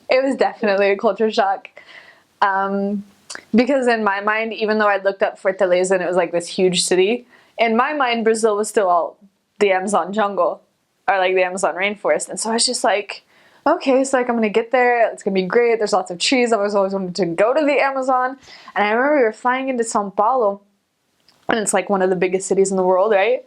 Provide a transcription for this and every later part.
It was definitely a culture shock. Because in my mind, even though I'd looked up Fortaleza and it was like this huge city, in my mind, Brazil was still all the Amazon jungle, or like the Amazon rainforest. And so I was just like, okay, so like I'm gonna get there, it's gonna be great, there's lots of trees, I was always wanted to go to the Amazon. And I remember we were flying into Sao Paulo, and it's like one of the biggest cities in the world, right?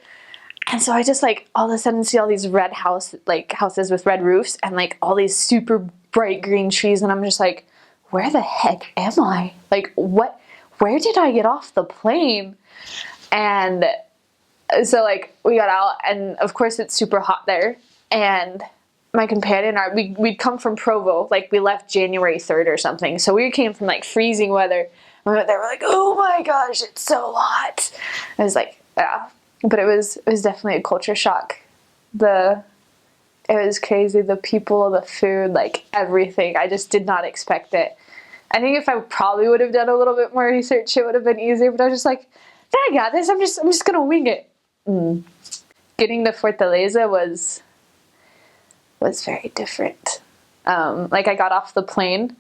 And so I just like all of a sudden see all these red houses with red roofs and like all these super bright green trees, and I'm just like, where the heck am I? Like where did I get off the plane? And so like we got out, and of course it's super hot there, and my companion we'd come from Provo, like we left January 3rd or something, so we came from like freezing weather. We went there, we're like, oh my gosh, it's so hot. I was like, yeah, but it was definitely a culture shock. It was crazy, the people, the food, like everything. I just did not expect it. I think if I probably would have done a little bit more research, it would have been easier, but I was just like, I got this, I'm just gonna wing it. Getting to Fortaleza was very different. Like I got off the plane,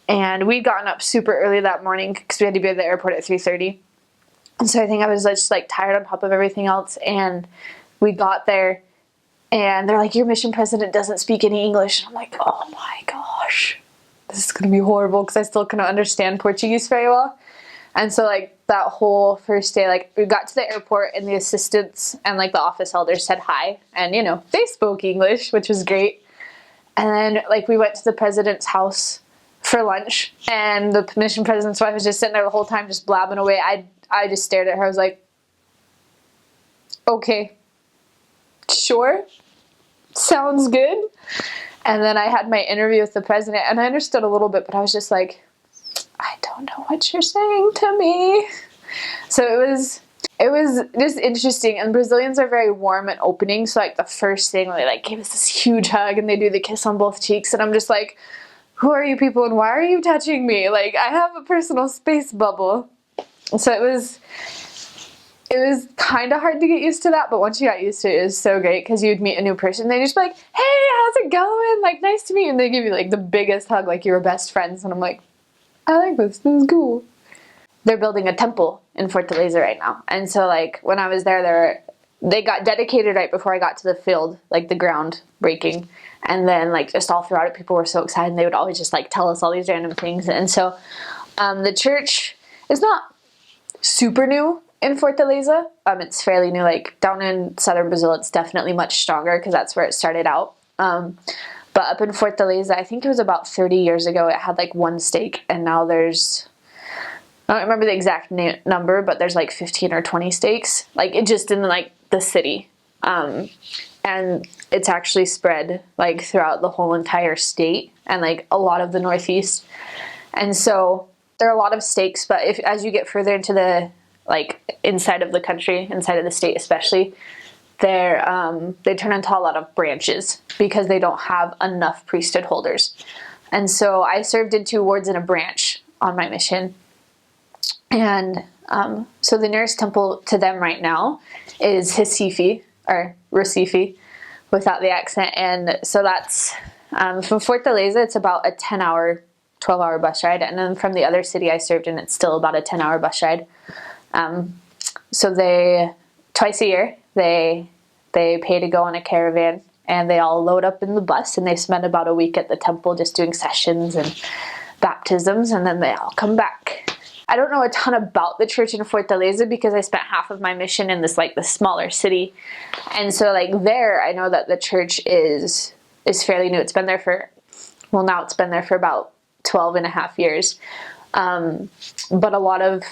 and we'd gotten up super early that morning because we had to be at the airport at 3:30. And so I think I was just like tired on top of everything else, and we got there, and they're like, your mission president doesn't speak any English. And I'm like, oh my gosh, this is gonna be horrible, because I still couldn't understand Portuguese very well. And so like that whole first day, like we got to the airport, and the assistants and like the office elders said hi, and you know, they spoke English, which was great. And then like we went to the president's house for lunch, and the mission president's wife was just sitting there the whole time just blabbing away. I just stared at her. I was like, okay, sure, sounds good. And then I had my interview with the president, and I understood a little bit, but I was just like, I don't know what you're saying to me. So it was just interesting, and Brazilians are very warm and opening. So like the first thing, they like gave us this huge hug, and they do the kiss on both cheeks, and I'm just like, who are you people, and why are you touching me? Like, I have a personal space bubble. So it was kind of hard to get used to that, but once you got used to it, it was so great, because you'd meet a new person, they'd just be like, hey, how's it going? Like, nice to meet you. And they give you like the biggest hug, like you were best friends. And I'm like, I like this is cool. They're building a temple in Fortaleza right now. And so like when I was there, they got dedicated right before I got to the field, like the ground breaking. And then like just all throughout it, people were so excited, and they would always just like tell us all these random things. And so the church is not super new in Fortaleza. It's fairly new. Like down in southern Brazil, it's definitely much stronger, because that's where it started out. But up in Fortaleza, I think it was about 30 years ago, it had like one stake, and now there's, I don't remember the exact number, but there's like 15 or 20 stakes, like it just in like the city. And it's actually spread like throughout the whole entire state, and like a lot of the Northeast. And so there are a lot of stakes, but as you get further into the like inside of the country, inside of the state especially, they turn into a lot of branches, because they don't have enough priesthood holders. And so I served in 2 wards in a branch on my mission. And so the nearest temple to them right now is Recife, or Recife, without the accent. And so that's from Fortaleza, it's about a 10-hour, 12-hour bus ride. And then from the other city I served in, it's still about a 10-hour bus ride. So they, twice a year, they pay to go on a caravan, and they all load up in the bus, and they spend about a week at the temple just doing sessions and baptisms, and then they all come back. I don't know a ton about the church in Fortaleza, because I spent half of my mission in this like the smaller city. And so like there, I know that the church is fairly new. It's been there for, well, now it's been there for about 12 and a half years. But a lot of,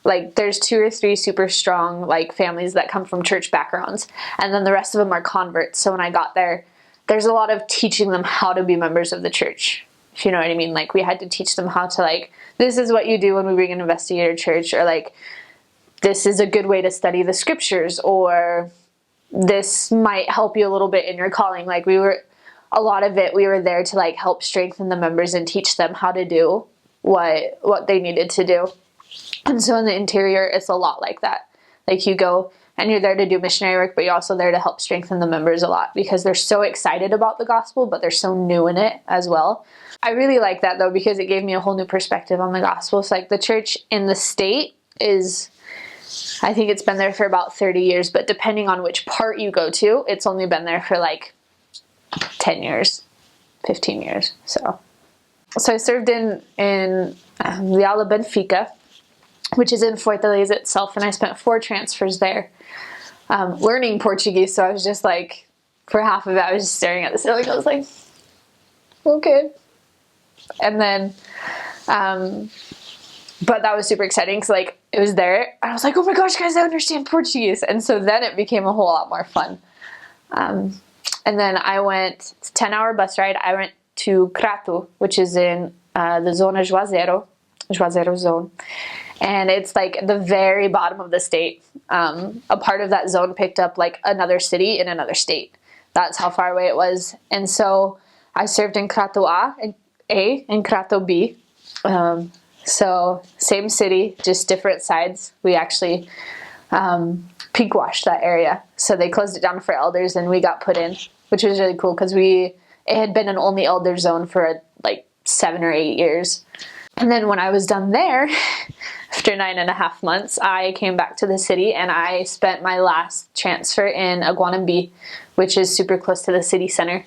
like, there's 2 or 3 super strong like families that come from church backgrounds, and then the rest of them are converts. So when I got there, there's a lot of teaching them how to be members of the church, if you know what I mean. Like we had to teach them how to, like, this is what you do when we bring an investigator to church, or like this is a good way to study the scriptures, or this might help you a little bit in your calling. Like we were there to like help strengthen the members and teach them how to do what they needed to do. And so in the interior, it's a lot like that. Like you go and you're there to do missionary work, but you're also there to help strengthen the members a lot because they're so excited about the gospel, but they're so new in it as well. I really like that though, because it gave me a whole new perspective on the gospel. It's like the church in the state is, I think it's been there for about 30 years, but depending on which part you go to, it's only been there for like 10 years, 15 years. So I served in Real Benfica, which is in Fortaleza itself, and I spent 4 transfers there learning Portuguese. So I was just like, for half of it, I was just staring at the ceiling. I was like, okay. And then, but that was super exciting because like it was there. I was like, oh my gosh, guys, I understand Portuguese. And so then it became a whole lot more fun. And then I went, it's a 10-hour bus ride. I went to Crato, which is in the Zona Juazeiro zone. And it's like the very bottom of the state. A part of that zone picked up like another city in another state. That's how far away it was. And so I served in Crato A and Crato B. So same city, just different sides. We actually peak washed that area. So they closed it down for elders and we got put in, which was really cool because it had been an only elder zone for like 7 or 8 years. And then when I was done there, after 9.5 months, I came back to the city and I spent my last transfer in Aguanambi, which is super close to the city center.